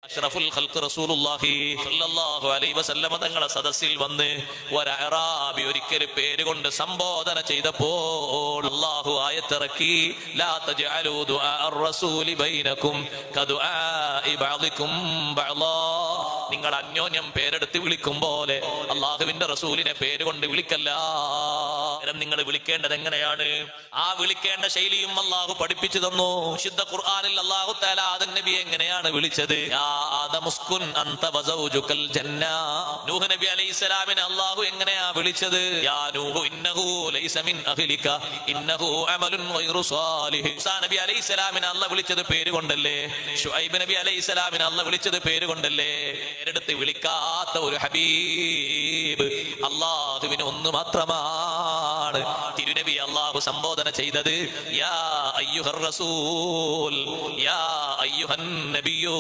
അഷ്റഫുൽ ഖൽഖ് റസൂലുള്ളാഹി സ്വല്ലല്ലാഹു അലൈഹി വസല്ലം തങ്ങളെ സദസ്സിൽ വന്ന് ഒരു അറാബി ഒരിക്കൽ പേരുകൊണ്ട് സംബോധന ചെയ്തപ്പോൾ അല്ലാഹു ആയത്തിറക്കി ലാ തജ്അലൂ ദുആ അർ-റസൂലി ബൈനകും കദുആഇ ബഅദികും ബഅദാ. നിങ്ങൾ അന്യോന്യം പേരെടുത്ത് വിളിക്കും പോലെ അല്ലാഹുവിന്റെ റസൂലിനെ പേരുകൊണ്ട് വിളിക്കല്ല. നിങ്ങൾ വിളിക്കേണ്ടത് എങ്ങനെയാണ്? ആ വിളിക്കേണ്ട ശൈലിയും അല്ലാഹു പഠിപ്പിച്ചു തന്നു. വിശുദ്ധ ഖുർആനിൽ അല്ലാഹു തആല ആദം നബിയെ എങ്ങനെയാണ് വിളിച്ചത്? യാ ആദമുസ്കുൻ അൻത വസൗജുകൽ ജന്ന. നൂഹ് നബി അലൈഹിസ്സലാമിനെ അല്ലാഹു എങ്ങനെയാ വിളിച്ചത്? യാ നൂഹു ഇന്നഹു ലൈസ മിൻ അഹ്ലിക ഇന്നഹു അമലുൻ ഗൈറു സാലിഹ്. മൂസാ നബി അലൈഹിസ്സലാമിനെ അല്ലാഹു വിളിച്ചത് പേര് കൊണ്ടല്ലേ? ശുഐബ് നബി അലൈഹിസ്സലാമിനെ അല്ലാഹു വിളിച്ചത് പേര് കൊണ്ടല്ലേ? പേരെടുത്ത് വിളിക്കാത്ത ഒരു ഹബീബ് അല്ലാഹുവിന് ഒന്ന് മാത്രമാണ്. തിരുനബി അല്ലാഹു സംബോധന ചെയ്തത് യാ അയ്യുഹർ റസൂൽ യാ അയ്യുഹൻ നബിയോ.